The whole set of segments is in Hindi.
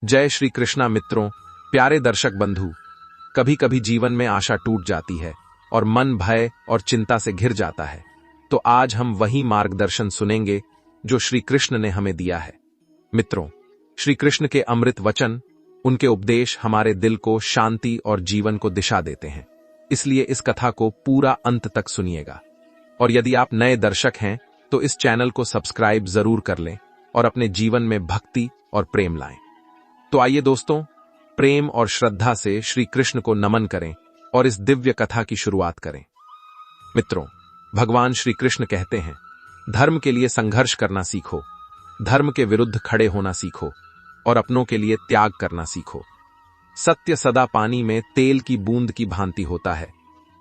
जय श्री कृष्णा मित्रों, प्यारे दर्शक बंधु। कभी कभी जीवन में आशा टूट जाती है और मन भय और चिंता से घिर जाता है। तो आज हम वही मार्गदर्शन सुनेंगे जो श्री कृष्ण ने हमें दिया है। मित्रों, श्री कृष्ण के अमृत वचन, उनके उपदेश हमारे दिल को शांति और जीवन को दिशा देते हैं। इसलिए इस कथा को पूरा अंत तक सुनिएगा। और यदि आप नए दर्शक हैं तो इस चैनल को सब्सक्राइब जरूर कर लें और अपने जीवन में भक्ति और प्रेम लाएं। तो आइए दोस्तों, प्रेम और श्रद्धा से श्री कृष्ण को नमन करें और इस दिव्य कथा की शुरुआत करें। मित्रों, भगवान श्री कृष्ण कहते हैं, धर्म के लिए संघर्ष करना सीखो, धर्म के विरुद्ध खड़े होना सीखो और अपनों के लिए त्याग करना सीखो। सत्य सदा पानी में तेल की बूंद की भांति होता है।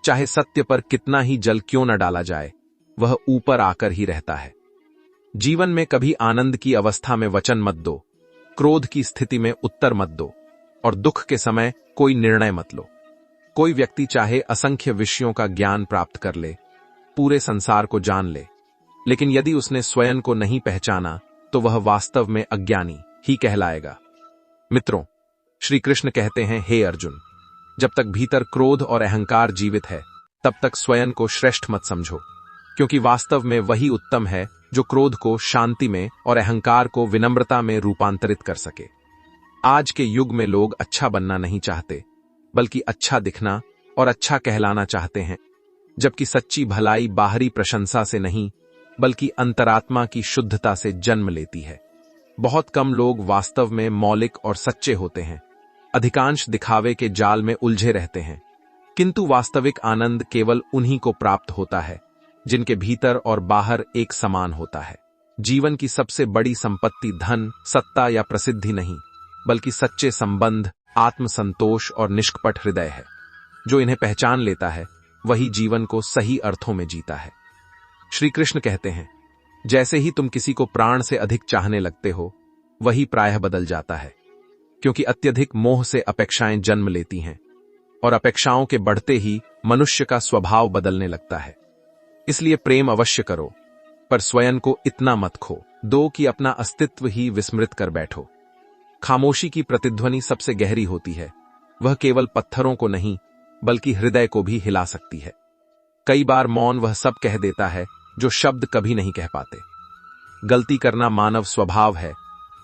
चाहे सत्य पर कितना ही जल क्यों न डाला जाए, वह ऊपर आकर ही रहता है। जीवन में कभी आनंद की अवस्था में वचन मत दो, क्रोध की स्थिति में उत्तर मत दो और दुख के समय कोई निर्णय मत लो। कोई व्यक्ति चाहे असंख्य विषयों का ज्ञान प्राप्त कर ले, पूरे संसार को जान ले, लेकिन यदि उसने स्वयं को नहीं पहचाना तो वह वास्तव में अज्ञानी ही कहलाएगा। मित्रों, श्री कृष्ण कहते हैं, हे अर्जुन, जब तक भीतर क्रोध और अहंकार जीवित है तब तक स्वयं को श्रेष्ठ मत समझो, क्योंकि वास्तव में वही उत्तम है जो क्रोध को शांति में और अहंकार को विनम्रता में रूपांतरित कर सके। आज के युग में लोग अच्छा बनना नहीं चाहते, बल्कि अच्छा दिखना और अच्छा कहलाना चाहते हैं, जबकि सच्ची भलाई बाहरी प्रशंसा से नहीं बल्कि अंतरात्मा की शुद्धता से जन्म लेती है। बहुत कम लोग वास्तव में मौलिक और सच्चे होते हैं। अधिकांश दिखावे के जाल में उलझे रहते हैं, किंतु वास्तविक आनंद केवल उन्हीं को प्राप्त होता है जिनके भीतर और बाहर एक समान होता है। जीवन की सबसे बड़ी संपत्ति धन, सत्ता या प्रसिद्धि नहीं, बल्कि सच्चे संबंध, आत्मसंतोष और निष्कपट हृदय है। जो इन्हें पहचान लेता है वही जीवन को सही अर्थों में जीता है। श्री कृष्ण कहते हैं, जैसे ही तुम किसी को प्राण से अधिक चाहने लगते हो, वही प्रायः बदल जाता है, क्योंकि अत्यधिक मोह से अपेक्षाएं जन्म लेती हैं और अपेक्षाओं के बढ़ते ही मनुष्य का स्वभाव बदलने लगता है। इसलिए प्रेम अवश्य करो, पर स्वयं को इतना मत खो दो कि अपना अस्तित्व ही विस्मृत कर बैठो। खामोशी की प्रतिध्वनि सबसे गहरी होती है। वह केवल पत्थरों को नहीं बल्कि हृदय को भी हिला सकती है। कई बार मौन वह सब कह देता है जो शब्द कभी नहीं कह पाते। गलती करना मानव स्वभाव है,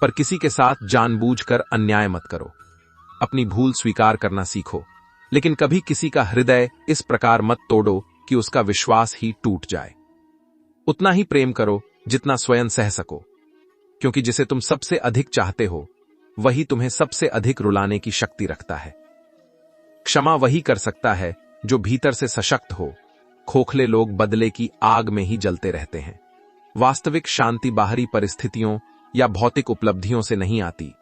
पर किसी के साथ जानबूझकर अन्याय मत करो। अपनी भूल स्वीकार करना सीखो, लेकिन कभी किसी का हृदय इस प्रकार मत तोड़ो कि उसका विश्वास ही टूट जाए। उतना ही प्रेम करो जितना स्वयं सह सको, क्योंकि जिसे तुम सबसे अधिक चाहते हो वही तुम्हें सबसे अधिक रुलाने की शक्ति रखता है। क्षमा वही कर सकता है जो भीतर से सशक्त हो। खोखले लोग बदले की आग में ही जलते रहते हैं। वास्तविक शांति बाहरी परिस्थितियों या भौतिक उपलब्धियों से नहीं आती,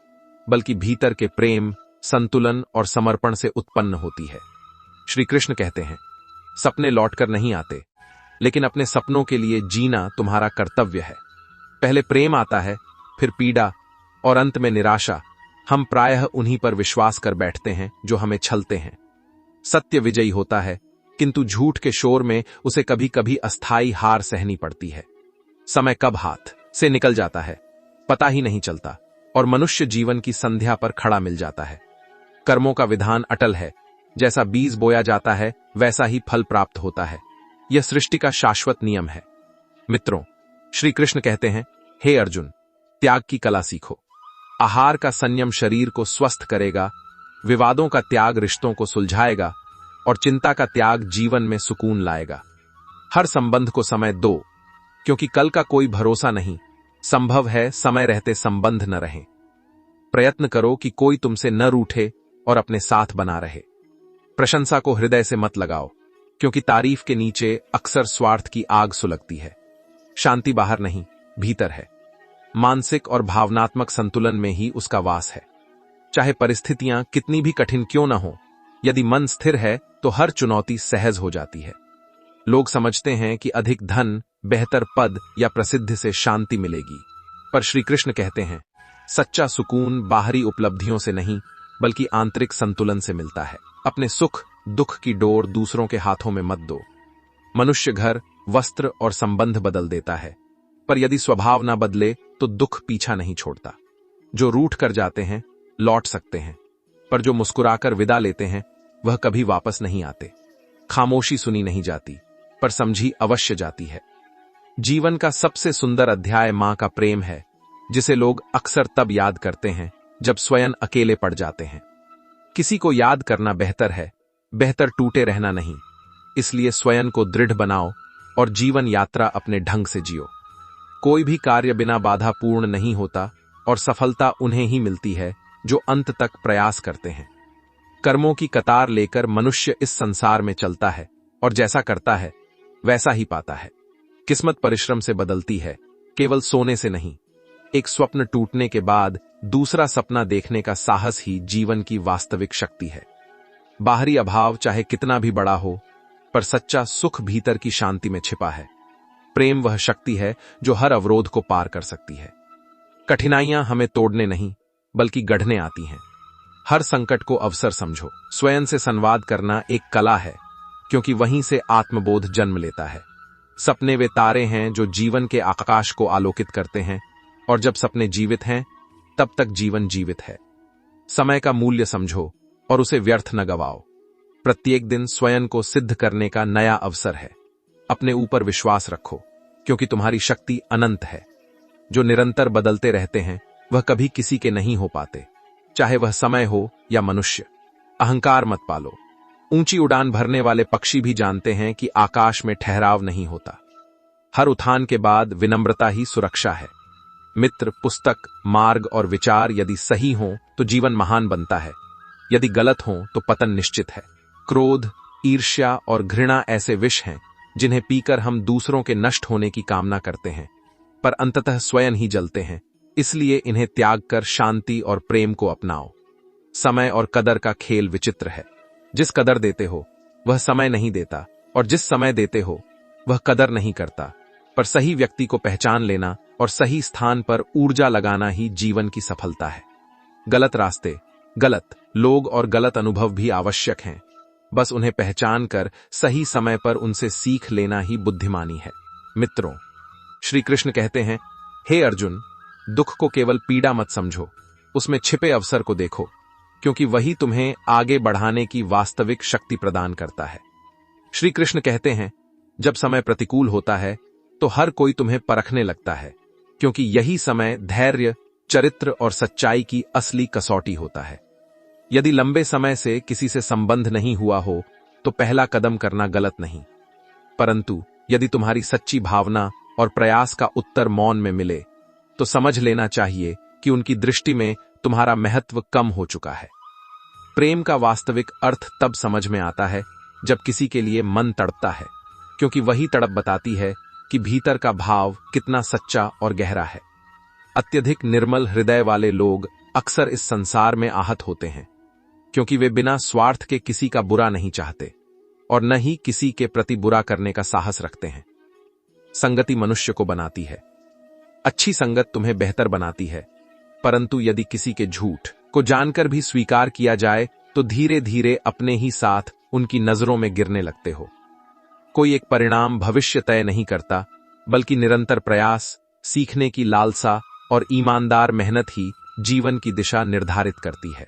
बल्कि भीतर के प्रेम, संतुलन और समर्पण से उत्पन्न होती है। श्री कृष्ण कहते हैं, सपने लौटकर नहीं आते, लेकिन अपने सपनों के लिए जीना तुम्हारा कर्तव्य है। पहले प्रेम आता है, फिर पीड़ा और अंत में निराशा। हम प्रायः उन्हीं पर विश्वास कर बैठते हैं जो हमें छलते हैं। सत्य विजयी होता है, किंतु झूठ के शोर में उसे कभी कभी अस्थायी हार सहनी पड़ती है। समय कब हाथ से निकल जाता है पता ही नहीं चलता और मनुष्य जीवन की संध्या पर खड़ा मिल जाता है। कर्मों का विधान अटल है। जैसा बीज बोया जाता है वैसा ही फल प्राप्त होता है। यह सृष्टि का शाश्वत नियम है। मित्रों, श्री कृष्ण कहते हैं, हे अर्जुन, त्याग की कला सीखो। आहार का संयम शरीर को स्वस्थ करेगा, विवादों का त्याग रिश्तों को सुलझाएगा और चिंता का त्याग जीवन में सुकून लाएगा। हर संबंध को समय दो, क्योंकि कल का कोई भरोसा नहीं। संभव है समय रहते संबंध न रहे। प्रयत्न करो कि कोई तुमसे न रूठे और अपने साथ बना रहे। प्रशंसा को हृदय से मत लगाओ, क्योंकि तारीफ के नीचे अक्सर स्वार्थ की आग सुलगती है। शांति बाहर नहीं, भीतर है। मानसिक और भावनात्मक संतुलन में ही उसका वास है। चाहे परिस्थितियां कितनी भी कठिन क्यों न हो, यदि मन स्थिर है तो हर चुनौती सहज हो जाती है। लोग समझते हैं कि अधिक धन, बेहतर पद या प्रसिद्धि से शांति मिलेगी, पर श्री कृष्ण कहते हैं, सच्चा सुकून बाहरी उपलब्धियों से नहीं बल्कि आंतरिक संतुलन से मिलता है। अपने सुख दुख की डोर दूसरों के हाथों में मत दो। मनुष्य घर, वस्त्र और संबंध बदल देता है, पर यदि स्वभाव ना बदले तो दुख पीछा नहीं छोड़ता। जो रूठ कर जाते हैं लौट सकते हैं, पर जो मुस्कुराकर विदा लेते हैं वह कभी वापस नहीं आते। खामोशी सुनी नहीं जाती, पर समझी अवश्य जाती है। जीवन का सबसे सुंदर अध्याय मां का प्रेम है, जिसे लोग अक्सर तब याद करते हैं जब स्वयं अकेले पड़ जाते हैं। किसी को याद करना बेहतर है, बेहतर टूटे रहना नहीं। इसलिए स्वयं को दृढ़ बनाओ और जीवन यात्रा अपने ढंग से जियो। कोई भी कार्य बिना बाधा पूर्ण नहीं होता और सफलता उन्हें ही मिलती है जो अंत तक प्रयास करते हैं। कर्मों की कतार लेकर मनुष्य इस संसार में चलता है और जैसा करता है वैसा ही पाता है। किस्मत परिश्रम से बदलती है, केवल सोने से नहीं। एक स्वप्न टूटने के बाद दूसरा सपना देखने का साहस ही जीवन की वास्तविक शक्ति है। बाहरी अभाव चाहे कितना भी बड़ा हो, पर सच्चा सुख भीतर की शांति में छिपा है। प्रेम वह शक्ति है जो हर अवरोध को पार कर सकती है। कठिनाइयां हमें तोड़ने नहीं बल्कि गढ़ने आती हैं। हर संकट को अवसर समझो। स्वयं से संवाद करना एक कला है, क्योंकि वहीं से आत्मबोध जन्म लेता है। सपने वे तारे हैं जो जीवन के आकाश को आलोकित करते हैं, और जब सपने जीवित हैं तब तक जीवन जीवित है। समय का मूल्य समझो और उसे व्यर्थ न गवाओ। प्रत्येक दिन स्वयं को सिद्ध करने का नया अवसर है। अपने ऊपर विश्वास रखो, क्योंकि तुम्हारी शक्ति अनंत है। जो निरंतर बदलते रहते हैं वह कभी किसी के नहीं हो पाते, चाहे वह समय हो या मनुष्य। अहंकार मत पालो। ऊंची उड़ान भरने वाले पक्षी भी जानते हैं कि आकाश में ठहराव नहीं होता। हर उठान के बाद विनम्रता ही सुरक्षा है। मित्र, पुस्तक, मार्ग और विचार यदि सही हों तो जीवन महान बनता है, यदि गलत हों तो पतन निश्चित है। क्रोध, ईर्ष्या और घृणा ऐसे विष हैं जिन्हें पीकर हम दूसरों के नष्ट होने की कामना करते हैं, पर अंततः स्वयं ही जलते हैं। इसलिए इन्हें त्याग कर शांति और प्रेम को अपनाओ। समय और कदर का खेल विचित्र है। जिस कदर देते हो वह समय नहीं देता, और जिस समय देते हो वह कदर नहीं करता। पर सही व्यक्ति को पहचान लेना और सही स्थान पर ऊर्जा लगाना ही जीवन की सफलता है। गलत रास्ते, गलत लोग और गलत अनुभव भी आवश्यक हैं। बस उन्हें पहचान कर सही समय पर उनसे सीख लेना ही बुद्धिमानी है। मित्रों, श्री कृष्ण कहते हैं, हे अर्जुन, दुख को केवल पीड़ा मत समझो, उसमें छिपे अवसर को देखो, क्योंकि वही तुम्हें आगे बढ़ाने की वास्तविक शक्ति प्रदान करता है। श्री कृष्ण कहते हैं, जब समय प्रतिकूल होता है तो हर कोई तुम्हें परखने लगता है, क्योंकि यही समय धैर्य, चरित्र और सच्चाई की असली कसौटी होता है। यदि लंबे समय से किसी से संबंध नहीं हुआ हो तो पहला कदम करना गलत नहीं, परंतु यदि तुम्हारी सच्ची भावना और प्रयास का उत्तर मौन में मिले तो समझ लेना चाहिए कि उनकी दृष्टि में तुम्हारा महत्व कम हो चुका है। प्रेम का वास्तविक अर्थ तब समझ में आता है जब किसी के लिए मन तड़पता है, क्योंकि वही तड़प बताती है कि भीतर का भाव कितना सच्चा और गहरा है। अत्यधिक निर्मल हृदय वाले लोग अक्सर इस संसार में आहत होते हैं, क्योंकि वे बिना स्वार्थ के किसी का बुरा नहीं चाहते और न ही किसी के प्रति बुरा करने का साहस रखते हैं। संगति मनुष्य को बनाती है। अच्छी संगत तुम्हें बेहतर बनाती है, परंतु यदि किसी के झूठ को जानकर भी स्वीकार किया जाए तो धीरे धीरे अपने ही साथ उनकी नजरों में गिरने लगते हो। कोई एक परिणाम भविष्य तय नहीं करता, बल्कि निरंतर प्रयास, सीखने की लालसा और ईमानदार मेहनत ही जीवन की दिशा निर्धारित करती है।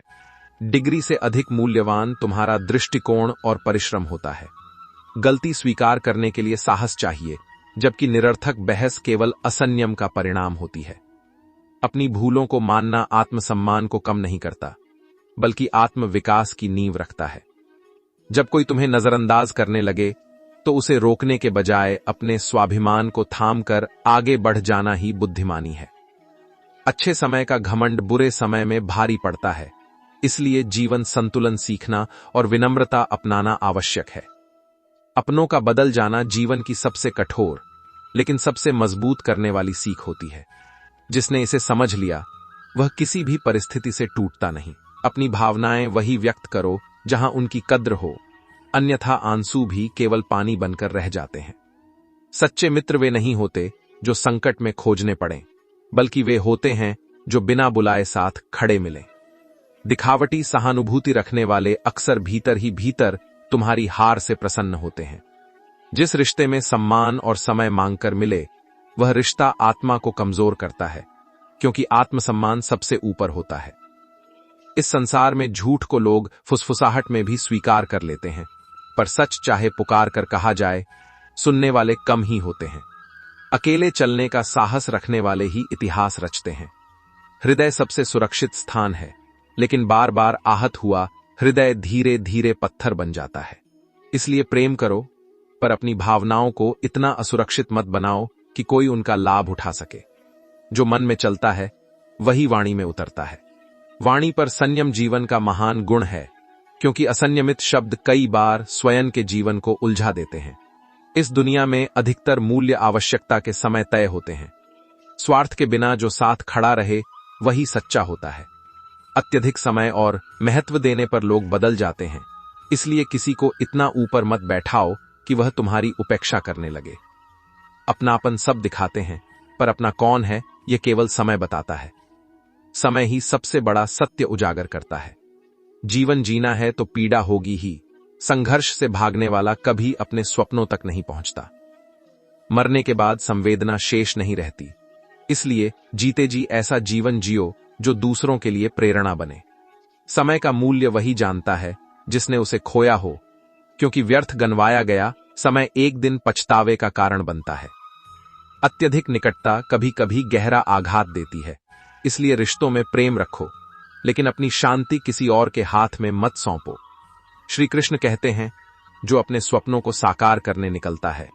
डिग्री से अधिक मूल्यवान तुम्हारा दृष्टिकोण और परिश्रम होता है। गलती स्वीकार करने के लिए साहस चाहिए, जबकि निरर्थक बहस केवल असंयम का परिणाम होती है। अपनी भूलों को मानना आत्मसम्मान को कम नहीं करता, बल्कि आत्मविकास की नींव रखता है। जब कोई तुम्हें नजरअंदाज करने लगे तो उसे रोकने के बजाय अपने स्वाभिमान को थामकर आगे बढ़ जाना ही बुद्धिमानी है। अच्छे समय का घमंड बुरे समय में भारी पड़ता है, इसलिए जीवन संतुलन सीखना और विनम्रता अपनाना आवश्यक है। अपनों का बदल जाना जीवन की सबसे कठोर लेकिन सबसे मजबूत करने वाली सीख होती है। जिसने इसे समझ लिया वह किसी भी परिस्थिति से टूटता नहीं। अपनी भावनाएं वही व्यक्त करो जहां उनकी कद्र हो, अन्यथा आंसू भी केवल पानी बनकर रह जाते हैं। सच्चे मित्र वे नहीं होते जो संकट में खोजने पड़े, बल्कि वे होते हैं जो बिना बुलाए साथ खड़े मिले। दिखावटी सहानुभूति रखने वाले अक्सर भीतर ही भीतर तुम्हारी हार से प्रसन्न होते हैं। जिस रिश्ते में सम्मान और समय मांगकर मिले वह रिश्ता आत्मा को कमजोर करता है, क्योंकि आत्मसम्मान सबसे ऊपर होता है। इस संसार में झूठ को लोग फुसफुसाहट में भी स्वीकार कर लेते हैं, पर सच चाहे पुकार कर कहा जाए, सुनने वाले कम ही होते हैं। अकेले चलने का साहस रखने वाले ही इतिहास रचते हैं। हृदय सबसे सुरक्षित स्थान है, लेकिन बार बार आहत हुआ हृदय धीरे धीरे पत्थर बन जाता है। इसलिए प्रेम करो, पर अपनी भावनाओं को इतना असुरक्षित मत बनाओ कि कोई उनका लाभ उठा सके। जो मन में चलता है वही वाणी में उतरता है। वाणी पर संयम जीवन का महान गुण है, क्योंकि असंयमित शब्द कई बार स्वयं के जीवन को उलझा देते हैं। इस दुनिया में अधिकतर मूल्य आवश्यकता के समय तय होते हैं। स्वार्थ के बिना जो साथ खड़ा रहे वही सच्चा होता है। अत्यधिक समय और महत्व देने पर लोग बदल जाते हैं, इसलिए किसी को इतना ऊपर मत बैठाओ कि वह तुम्हारी उपेक्षा करने लगे। अपनापन सब दिखाते हैं, पर अपना कौन है यह केवल समय बताता है। समय ही सबसे बड़ा सत्य उजागर करता है। जीवन जीना है तो पीड़ा होगी ही। संघर्ष से भागने वाला कभी अपने स्वप्नों तक नहीं पहुंचता। मरने के बाद संवेदना शेष नहीं रहती, इसलिए जीते जी ऐसा जीवन जियो जो दूसरों के लिए प्रेरणा बने। समय का मूल्य वही जानता है जिसने उसे खोया हो, क्योंकि व्यर्थ गंवाया गया समय एक दिन पछतावे का कारण बनता है। अत्यधिक निकटता कभी कभी गहरा आघात देती है, इसलिए रिश्तों में प्रेम रखो, लेकिन अपनी शांति किसी और के हाथ में मत सौंपो। श्री कृष्ण कहते हैं, जो अपने स्वप्नों को साकार करने निकलता है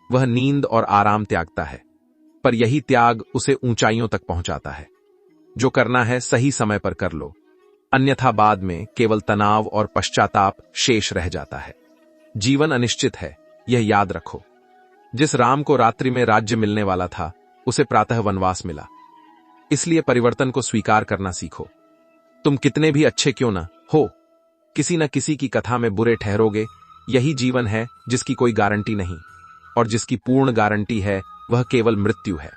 वह नींद और आराम त्यागता है, पर यही त्याग उसे ऊंचाइयों तक पहुंचाता है। जो करना है सही समय पर कर लो, अन्यथा बाद में केवल तनाव और पश्चाताप शेष रह जाता है। जीवन अनिश्चित है, यह याद रखो। जिस राम को रात्रि में राज्य मिलने वाला था, उसे प्रातः वनवास मिला। इसलिए परिवर्तन को स्वीकार करना सीखो। तुम कितने भी अच्छे क्यों ना हो, किसी न किसी की कथा में बुरे ठहरोगे। यही जीवन है जिसकी कोई गारंटी नहीं, और जिसकी पूर्ण गारंटी है वह केवल मृत्यु है।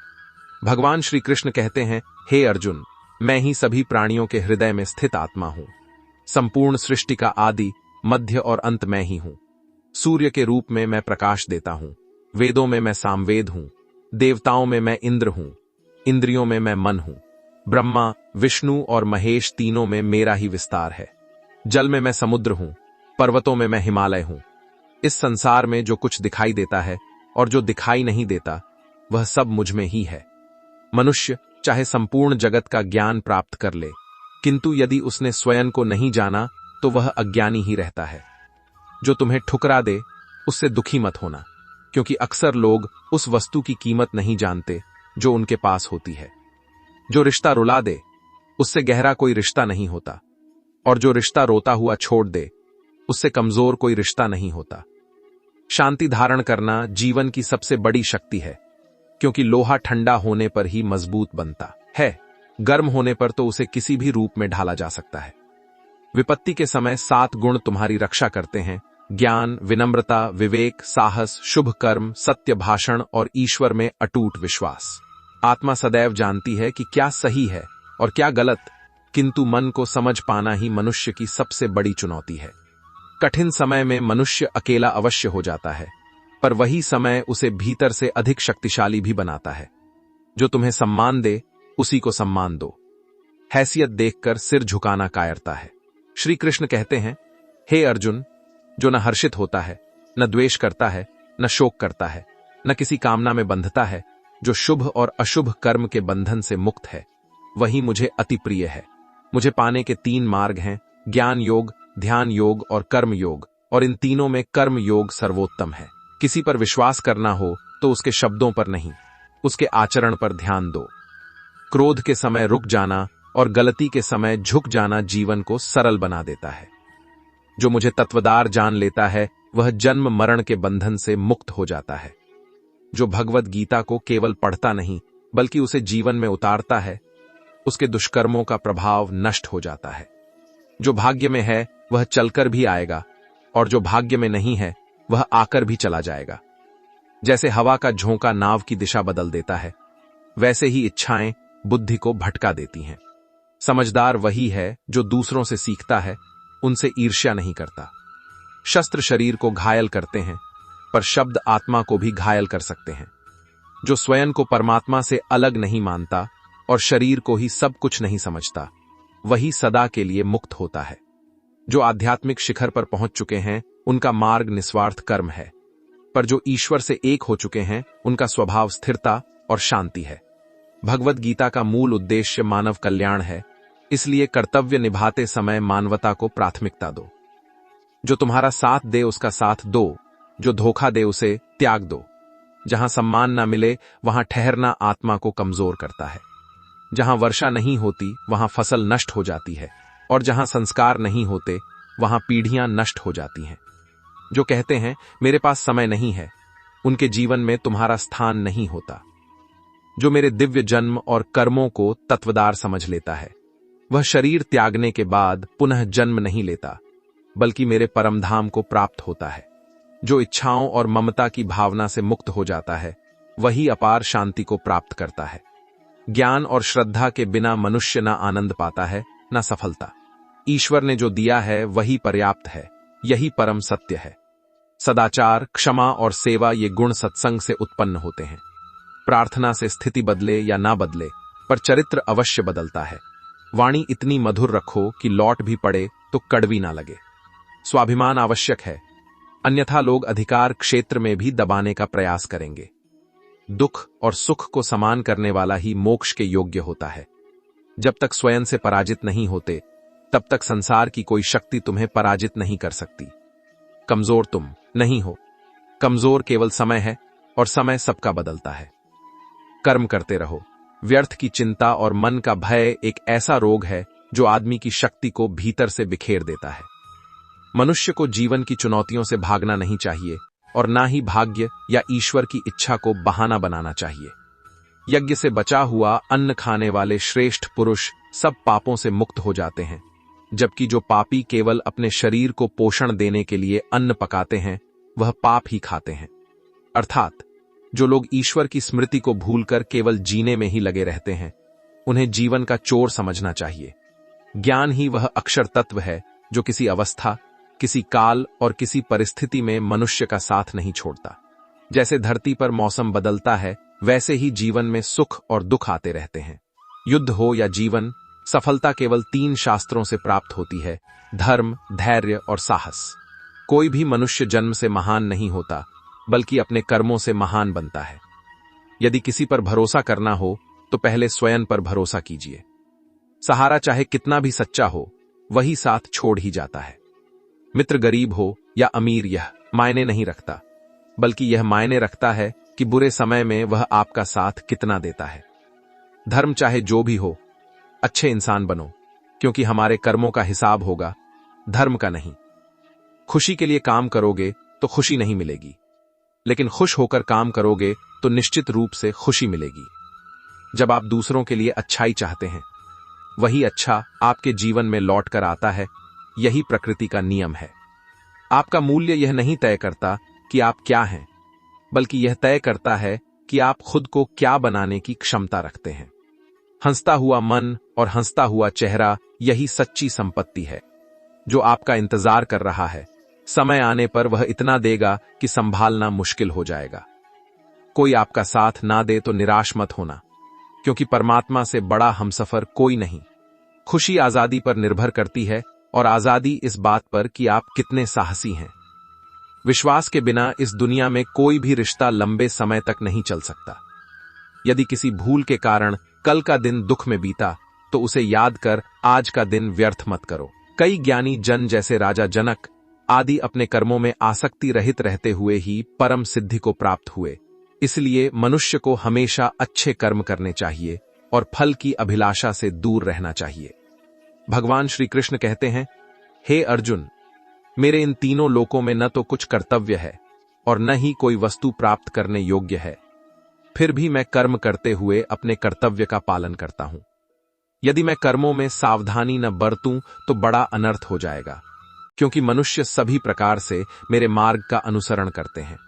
भगवान श्री कृष्ण कहते हैं, हे अर्जुन, मैं ही सभी प्राणियों के हृदय में स्थित आत्मा हूं। संपूर्ण सृष्टि का आदि, मध्य और अंत मैं ही हूं। सूर्य के रूप में मैं प्रकाश देता हूं। वेदों में मैं सामवेद हूं। देवताओं में मैं इंद्र हूं। इंद्रियों में मैं मन हूं। ब्रह्मा, विष्णु और महेश तीनों में मेरा ही विस्तार है। जल में मैं समुद्र हूं। पर्वतों में मैं हिमालय हूं। इस संसार में जो कुछ दिखाई देता है और जो दिखाई नहीं देता, वह सब मुझ में ही है। मनुष्य चाहे संपूर्ण जगत का ज्ञान प्राप्त कर ले, किंतु यदि उसने स्वयं को नहीं जाना तो वह अज्ञानी ही रहता है। जो तुम्हें ठुकरा दे उससे दुखी मत होना, क्योंकि अक्सर लोग उस वस्तु की कीमत नहीं जानते जो उनके पास होती है। जो रिश्ता रुला दे उससे गहरा कोई रिश्ता नहीं होता, और जो रिश्ता रोता हुआ छोड़ दे उससे कमजोर कोई रिश्ता नहीं होता। शांति धारण करना जीवन की सबसे बड़ी शक्ति है, क्योंकि लोहा ठंडा होने पर ही मजबूत बनता है। गर्म होने पर तो उसे किसी भी रूप में ढाला जा सकता है। विपत्ति के समय 7 गुण तुम्हारी रक्षा करते हैं: ज्ञान, विनम्रता, विवेक, साहस, शुभ कर्म, सत्य भाषण और ईश्वर में अटूट विश्वास। आत्मा सदैव जानती है कि क्या सही है और क्या गलत, किंतु मन को समझ पाना ही मनुष्य की सबसे बड़ी चुनौती है। कठिन समय में मनुष्य अकेला अवश्य हो जाता है, पर वही समय उसे भीतर से अधिक शक्तिशाली भी बनाता है। जो तुम्हें सम्मान दे उसी को सम्मान दो। हैसियत देखकर सिर झुकाना कायरता है। श्री कृष्ण कहते हैं, हे अर्जुन, जो न हर्षित होता है, न द्वेष करता है, न शोक करता है, न किसी कामना में बंधता है, जो शुभ और अशुभ कर्म के बंधन से मुक्त है, वही मुझे अति प्रिय है। मुझे पाने के 3 मार्ग हैं: ज्ञान योग, ध्यान योग और कर्म योग, और इन तीनों में कर्म योग सर्वोत्तम है। किसी पर विश्वास करना हो तो उसके शब्दों पर नहीं, उसके आचरण पर ध्यान दो। क्रोध के समय रुक जाना और गलती के समय झुक जाना जीवन को सरल बना देता है। जो मुझे तत्वदार जान लेता है वह जन्म मरण के बंधन से मुक्त हो जाता है। जो भगवत गीता को केवल पढ़ता नहीं बल्कि उसे जीवन में उतारता है, उसके दुष्कर्मों का प्रभाव नष्ट हो जाता है। जो भाग्य में है वह चलकर भी आएगा, और जो भाग्य में नहीं है वह आकर भी चला जाएगा। जैसे हवा का झोंका नाव की दिशा बदल देता है, वैसे ही इच्छाएं बुद्धि को भटका देती हैं। समझदार वही है जो दूसरों से सीखता है, उनसे ईर्ष्या नहीं करता। शस्त्र शरीर को घायल करते हैं, पर शब्द आत्मा को भी घायल कर सकते हैं। जो स्वयं को परमात्मा से अलग नहीं मानता और शरीर को ही सब कुछ नहीं समझता, वही सदा के लिए मुक्त होता है। जो आध्यात्मिक शिखर पर पहुंच चुके हैं उनका मार्ग निस्वार्थ कर्म है, पर जो ईश्वर से एक हो चुके हैं उनका स्वभाव स्थिरता और शांति है। भगवद गीता का मूल उद्देश्य मानव कल्याण है, इसलिए कर्तव्य निभाते समय मानवता को प्राथमिकता दो। जो तुम्हारा साथ दे उसका साथ दो, जो धोखा दे उसे त्याग दो। जहां सम्मान ना मिले वहां ठहरना आत्मा को कमजोर करता है। जहां वर्षा नहीं होती वहां फसल नष्ट हो जाती है, और जहां संस्कार नहीं होते वहां पीढ़ियां नष्ट हो जाती हैं। जो कहते हैं मेरे पास समय नहीं है, उनके जीवन में तुम्हारा स्थान नहीं होता। जो मेरे दिव्य जन्म और कर्मों को तत्वदार समझ लेता है, वह शरीर त्यागने के बाद पुनः जन्म नहीं लेता, बल्कि मेरे परमधाम को प्राप्त होता है। जो इच्छाओं और ममता की भावना से मुक्त हो जाता है, वही अपार शांति को प्राप्त करता है। ज्ञान और श्रद्धा के बिना मनुष्य न आनंद पाता है, न सफलता। ईश्वर ने जो दिया है वही पर्याप्त है, यही परम सत्य है। सदाचार, क्षमा और सेवा ये गुण सत्संग से उत्पन्न होते हैं। प्रार्थना से स्थिति बदले या ना बदले, पर चरित्र अवश्य बदलता है। वाणी इतनी मधुर रखो कि लौट भी पड़े तो कड़वी ना लगे। स्वाभिमान आवश्यक है, अन्यथा लोग अधिकार क्षेत्र में भी दबाने का प्रयास करेंगे। दुख और सुख को समान करने वाला ही मोक्ष के योग्य होता है। जब तक स्वयं से पराजित नहीं होते, तब तक संसार की कोई शक्ति तुम्हें पराजित नहीं कर सकती। कमजोर तुम नहीं हो, कमजोर केवल समय है, और समय सबका बदलता है। कर्म करते रहो। व्यर्थ की चिंता और मन का भय एक ऐसा रोग है जो आदमी की शक्ति को भीतर से बिखेर देता है। मनुष्य को जीवन की चुनौतियों से भागना नहीं चाहिए, और ना ही भाग्य या ईश्वर की इच्छा को बहाना बनाना चाहिए। यज्ञ से बचा हुआ अन्न खाने वाले श्रेष्ठ पुरुष सब पापों से मुक्त हो जाते हैं, जबकि जो पापी केवल अपने शरीर को पोषण देने के लिए अन्न पकाते हैं, वह पाप ही खाते हैं। अर्थात जो लोग ईश्वर की स्मृति को भूलकर केवल जीने में ही लगे रहते हैं, उन्हें जीवन का चोर समझना चाहिए। ज्ञान ही वह अक्षर तत्व है जो किसी अवस्था, किसी काल और किसी परिस्थिति में मनुष्य का साथ नहीं छोड़ता। जैसे धरती पर मौसम बदलता है, वैसे ही जीवन में सुख और दुख आते रहते हैं। युद्ध हो या जीवन, सफलता केवल 3 शास्त्रों से प्राप्त होती है: धर्म, धैर्य और साहस। कोई भी मनुष्य जन्म से महान नहीं होता, बल्कि अपने कर्मों से महान बनता है। यदि किसी पर भरोसा करना हो तो पहले स्वयं पर भरोसा कीजिए। सहारा चाहे कितना भी सच्चा हो, वही साथ छोड़ ही जाता है। मित्र गरीब हो या अमीर यह मायने नहीं रखता, बल्कि यह मायने रखता है कि बुरे समय में वह आपका साथ कितना देता है। धर्म चाहे जो भी हो, अच्छे इंसान बनो, क्योंकि हमारे कर्मों का हिसाब होगा, धर्म का नहीं। खुशी के लिए काम करोगे तो खुशी नहीं मिलेगी, लेकिन खुश होकर काम करोगे तो निश्चित रूप से खुशी मिलेगी। जब आप दूसरों के लिए अच्छाई चाहते हैं, वही अच्छा आपके जीवन में लौट कर आता है। यही प्रकृति का नियम है। आपका मूल्य यह नहीं तय करता कि आप क्या हैं, बल्कि यह तय करता है कि आप खुद को क्या बनाने की क्षमता रखते हैं। हंसता हुआ मन और हंसता हुआ चेहरा, यही सच्ची संपत्ति है जो आपका इंतजार कर रहा है। समय आने पर वह इतना देगा कि संभालना मुश्किल हो जाएगा। कोई आपका साथ ना दे तो निराश मत होना, क्योंकि परमात्मा से बड़ा हमसफर कोई नहीं। खुशी आजादी पर निर्भर करती है, और आजादी इस बात पर कि आप कितने साहसी हैं। विश्वास के बिना इस दुनिया में कोई भी रिश्ता लंबे समय तक नहीं चल सकता। यदि किसी भूल के कारण कल का दिन दुख में बीता, तो उसे याद कर आज का दिन व्यर्थ मत करो। कई ज्ञानी जन जैसे राजा जनक आदि अपने कर्मों में आसक्ति रहित रहते हुए ही परम सिद्धि को प्राप्त हुए। इसलिए मनुष्य को हमेशा अच्छे कर्म करने चाहिए और फल की अभिलाषा से दूर रहना चाहिए। भगवान श्री कृष्ण कहते हैं, हे अर्जुन, मेरे इन तीनों लोकों में न तो कुछ कर्तव्य है और न ही कोई वस्तु प्राप्त करने योग्य है, फिर भी मैं कर्म करते हुए अपने कर्तव्य का पालन करता हूं। यदि मैं कर्मों में सावधानी न बरतूं तो बड़ा अनर्थ हो जाएगा, क्योंकि मनुष्य सभी प्रकार से मेरे मार्ग का अनुसरण करते हैं।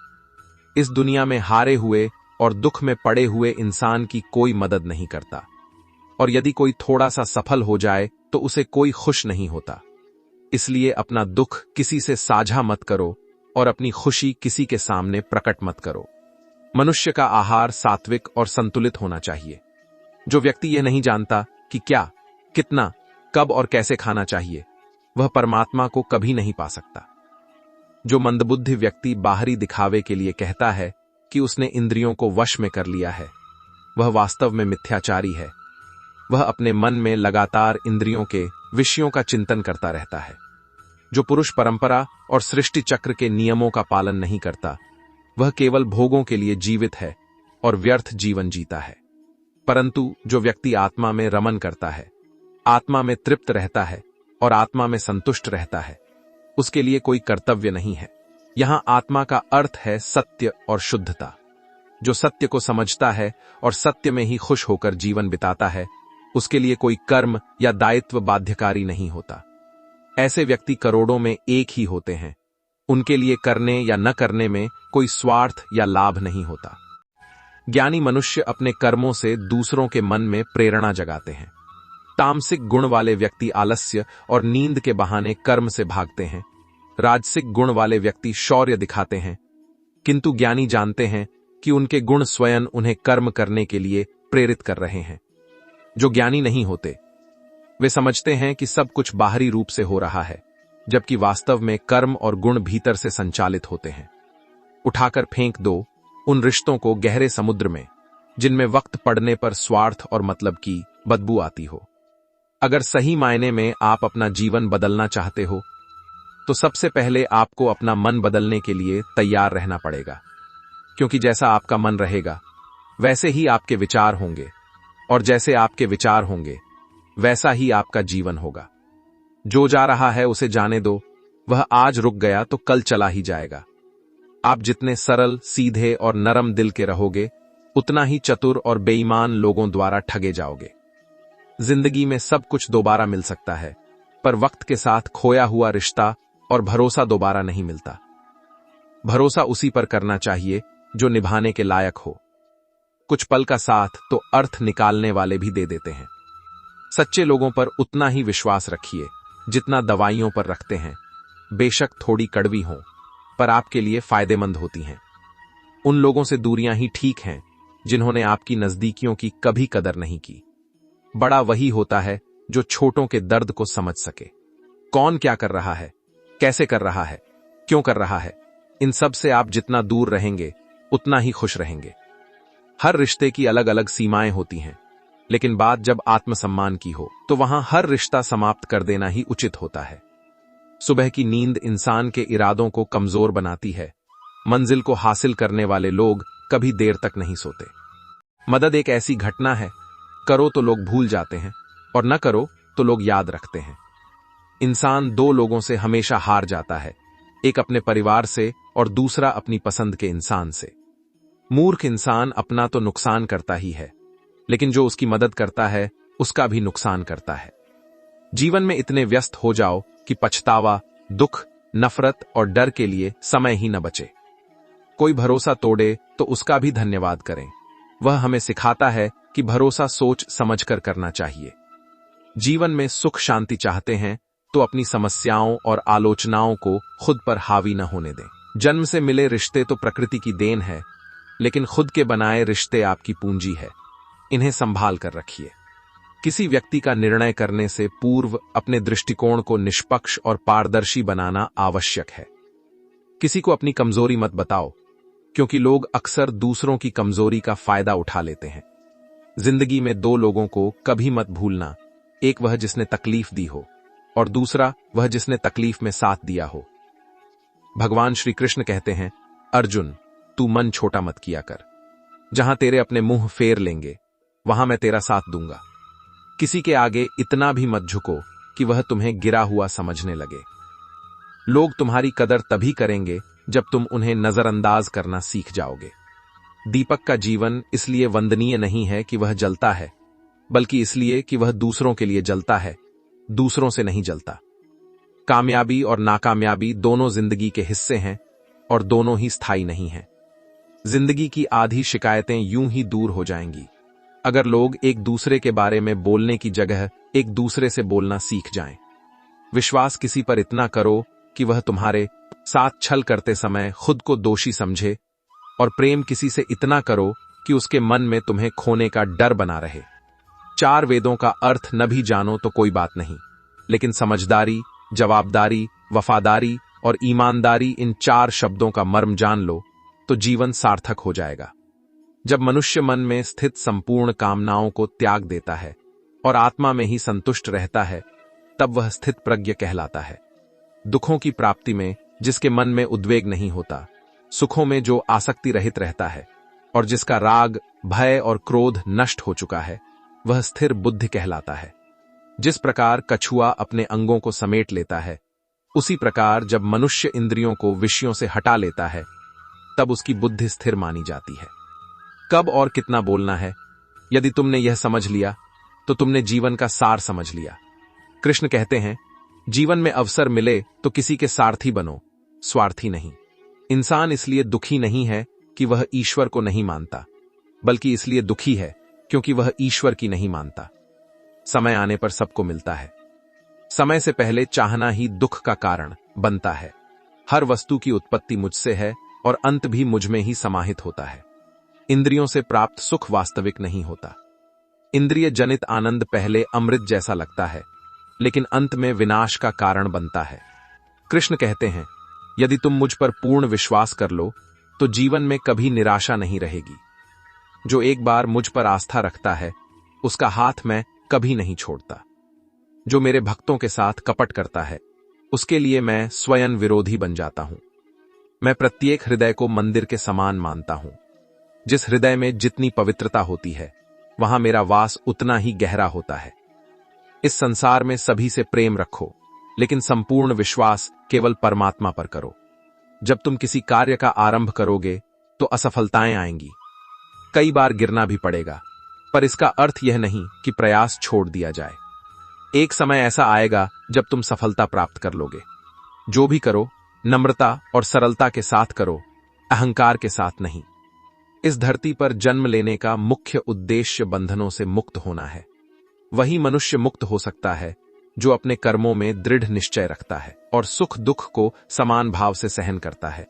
इस दुनिया में हारे हुए और दुख में पड़े हुए इंसान की कोई मदद नहीं करता, और यदि कोई थोड़ा सा सफल हो जाए तो उसे कोई खुश नहीं होता। इसलिए अपना दुख किसी से साझा मत करो और अपनी खुशी किसी के सामने प्रकट मत करो। मनुष्य का आहार सात्विक और संतुलित होना चाहिए। जो व्यक्ति यह नहीं जानता कि क्या, कितना, कब और कैसे खाना चाहिए, वह परमात्मा को कभी नहीं पा सकता। जो मंदबुद्धि व्यक्ति बाहरी दिखावे के लिए कहता है कि उसने इंद्रियों को वश में कर लिया है, वह वास्तव में मिथ्याचारी है। वह अपने मन में लगातार इंद्रियों के विषयों का चिंतन करता रहता है। जो पुरुष परंपरा और सृष्टि चक्र के नियमों का पालन नहीं करता, वह केवल भोगों के लिए जीवित है और व्यर्थ जीवन जीता है। परंतु जो व्यक्ति आत्मा में रमन करता है, आत्मा में तृप्त रहता है और आत्मा में संतुष्ट रहता है, उसके लिए कोई कर्तव्य नहीं है। यहां आत्मा का अर्थ है सत्य और शुद्धता। जो सत्य को समझता है और सत्य में ही खुश होकर जीवन बिताता है, उसके लिए कोई कर्म या दायित्व बाध्यकारी नहीं होता। ऐसे व्यक्ति करोड़ों में एक ही होते हैं। उनके लिए करने या न करने में कोई स्वार्थ या लाभ नहीं होता। ज्ञानी मनुष्य अपने कर्मों से दूसरों के मन में प्रेरणा जगाते हैं। तामसिक गुण वाले व्यक्ति आलस्य और नींद के बहाने कर्म से भागते हैं। राजसिक गुण वाले व्यक्ति शौर्य दिखाते हैं, किंतु ज्ञानी जानते हैं कि उनके गुण स्वयं उन्हें कर्म करने के लिए प्रेरित कर रहे हैं। जो ज्ञानी नहीं होते, वे समझते हैं कि सब कुछ बाहरी रूप से हो रहा है, जबकि वास्तव में कर्म और गुण भीतर से संचालित होते हैं। उठाकर फेंक दो उन रिश्तों को गहरे समुद्र में, जिनमें वक्त पड़ने पर स्वार्थ और मतलब की बदबू आती हो। अगर सही मायने में आप अपना जीवन बदलना चाहते हो, तो सबसे पहले आपको अपना मन बदलने के लिए तैयार रहना पड़ेगा। क्योंकि जैसा आपका मन रहेगा, वैसे ही आपके विचार होंगे, और जैसे आपके विचार होंगे, वैसा ही आपका जीवन होगा। जो जा रहा है उसे जाने दो, वह आज रुक गया तो कल चला ही जाएगा। आप जितने सरल, सीधे और नरम दिल के रहोगे, उतना ही चतुर और बेईमान लोगों द्वारा ठगे जाओगे। जिंदगी में सब कुछ दोबारा मिल सकता है, पर वक्त के साथ खोया हुआ रिश्ता और भरोसा दोबारा नहीं मिलता। भरोसा उसी पर करना चाहिए जो निभाने के लायक हो। कुछ पल का साथ तो अर्थ निकालने वाले भी दे देते हैं। सच्चे लोगों पर उतना ही विश्वास रखिए जितना दवाइयों पर रखते हैं। बेशक थोड़ी कड़वी हों, पर आपके लिए फायदेमंद होती हैं। उन लोगों से दूरियां ही ठीक हैं जिन्होंने आपकी नजदीकियों की कभी कदर नहीं की। बड़ा वही होता है जो छोटों के दर्द को समझ सके। कौन क्या कर रहा है, कैसे कर रहा है, क्यों कर रहा है, इन सब से आप जितना दूर रहेंगे उतना ही खुश रहेंगे। हर रिश्ते की अलग अलग सीमाएं होती हैं, लेकिन बात जब आत्मसम्मान की हो तो वहां हर रिश्ता समाप्त कर देना ही उचित होता है। सुबह की नींद इंसान के इरादों को कमजोर बनाती है। मंजिल को हासिल करने वाले लोग कभी देर तक नहीं सोते। मदद एक ऐसी घटना है, करो तो लोग भूल जाते हैं और न करो तो लोग याद रखते हैं। इंसान दो लोगों से हमेशा हार जाता है, एक अपने परिवार से और दूसरा अपनी पसंद के इंसान से। मूर्ख इंसान अपना तो नुकसान करता ही है, लेकिन जो उसकी मदद करता है उसका भी नुकसान करता है। जीवन में इतने व्यस्त हो जाओ कि पछतावा, दुख, नफरत और डर के लिए समय ही न बचे। कोई भरोसा तोड़े तो उसका भी धन्यवाद करें। वह हमें सिखाता है कि भरोसा सोच समझकर करना चाहिए। जीवन में सुख शांति चाहते हैं तो अपनी समस्याओं और आलोचनाओं को खुद पर हावी न होने दें। जन्म से मिले रिश्ते तो प्रकृति की देन है, लेकिन खुद के बनाए रिश्ते आपकी पूंजी है। इन्हें संभाल कर रखिए। किसी व्यक्ति का निर्णय करने से पूर्व अपने दृष्टिकोण को निष्पक्ष और पारदर्शी बनाना आवश्यक है। किसी को अपनी कमजोरी मत बताओ, क्योंकि लोग अक्सर दूसरों की कमजोरी का फायदा उठा लेते हैं। जिंदगी में दो लोगों को कभी मत भूलना, एक वह जिसने तकलीफ दी हो और दूसरा वह जिसने तकलीफ में साथ दिया हो। भगवान श्री कृष्ण कहते हैं, अर्जुन, तू मन छोटा मत किया कर। जहां तेरे अपने मुंह फेर लेंगे, वहां मैं तेरा साथ दूंगा। किसी के आगे इतना भी मत झुको कि वह तुम्हें गिरा हुआ समझने लगे। लोग तुम्हारी कदर तभी करेंगे जब तुम उन्हें नजरअंदाज करना सीख जाओगे। दीपक का जीवन इसलिए वंदनीय नहीं है कि वह जलता है, बल्कि इसलिए कि वह दूसरों के लिए जलता है, दूसरों से नहीं जलता। कामयाबी और नाकामयाबी दोनों जिंदगी के हिस्से हैं और दोनों ही स्थायी नहीं हैं। जिंदगी की आधी शिकायतें यूं ही दूर हो जाएंगी अगर लोग एक दूसरे के बारे में बोलने की जगह एक दूसरे से बोलना सीख जाएं। विश्वास किसी पर इतना करो कि वह तुम्हारे साथ छल करते समय खुद को दोषी समझे, और प्रेम किसी से इतना करो कि उसके मन में तुम्हें खोने का डर बना रहे। चार वेदों का अर्थ न भी जानो तो कोई बात नहीं, लेकिन समझदारी, जवाबदारी, वफादारी और ईमानदारी इन चार शब्दों का मर्म जान लो तो जीवन सार्थक हो जाएगा। जब मनुष्य मन में स्थित संपूर्ण कामनाओं को त्याग देता है और आत्मा में ही संतुष्ट रहता है, तब वह स्थित प्रज्ञ कहलाता है। दुखों की प्राप्ति में जिसके मन में उद्वेग नहीं होता, सुखों में जो आसक्ति रहित रहता है और जिसका राग, भय और क्रोध नष्ट हो चुका है, वह स्थिर बुद्धि कहलाता है। जिस प्रकार कछुआ अपने अंगों को समेट लेता है, उसी प्रकार जब मनुष्य इंद्रियों को विषयों से हटा लेता है, तब उसकी बुद्धि स्थिर मानी जाती है। कब और कितना बोलना है, यदि तुमने यह समझ लिया तो तुमने जीवन का सार समझ लिया। कृष्ण कहते हैं, जीवन में अवसर मिले तो किसी के सारथी बनो, स्वार्थी नहीं। इंसान इसलिए दुखी नहीं है कि वह ईश्वर को नहीं मानता, बल्कि इसलिए दुखी है क्योंकि वह ईश्वर की नहीं मानता। समय आने पर सबको मिलता है। समय से पहले चाहना ही दुख का कारण बनता है। हर वस्तु की उत्पत्ति मुझसे है और अंत भी मुझ में ही समाहित होता है। इंद्रियों से प्राप्त सुख वास्तविक नहीं होता। इंद्रिय जनित आनंद पहले अमृत जैसा लगता है, लेकिन अंत में विनाश का कारण बनता है। कृष्ण कहते हैं, यदि तुम मुझ पर पूर्ण विश्वास कर लो तो जीवन में कभी निराशा नहीं रहेगी। जो एक बार मुझ पर आस्था रखता है, उसका हाथ मैं कभी नहीं छोड़ता। जो मेरे भक्तों के साथ कपट करता है, उसके लिए मैं स्वयं विरोधी बन जाता हूं। मैं प्रत्येक हृदय को मंदिर के समान मानता हूं। जिस हृदय में जितनी पवित्रता होती है, वहां मेरा वास उतना ही गहरा होता है। इस संसार में सभी से प्रेम रखो, लेकिन संपूर्ण विश्वास केवल परमात्मा पर करो। जब तुम किसी कार्य का आरंभ करोगे तो असफलताएं आएंगी, कई बार गिरना भी पड़ेगा, पर इसका अर्थ यह नहीं कि प्रयास छोड़ दिया जाए। एक समय ऐसा आएगा जब तुम सफलता प्राप्त कर लोगे। जो भी करो, नम्रता और सरलता के साथ करो, अहंकार के साथ नहीं। इस धरती पर जन्म लेने का मुख्य उद्देश्य बंधनों से मुक्त होना है। वही मनुष्य मुक्त हो सकता है जो अपने कर्मों में दृढ़ निश्चय रखता है और सुख दुख को समान भाव से सहन करता है।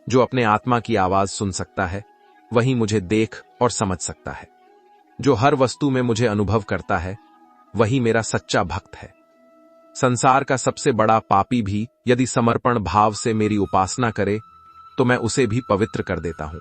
जो अपने आत्मा की आवाज सुन सकता है, वही मुझे देख और समझ सकता है। जो हर वस्तु में मुझे अनुभव करता है, वही मेरा सच्चा भक्त है। संसार का सबसे बड़ा पापी भी यदि समर्पण भाव से मेरी उपासना करे, तो मैं उसे भी पवित्र कर देता हूं।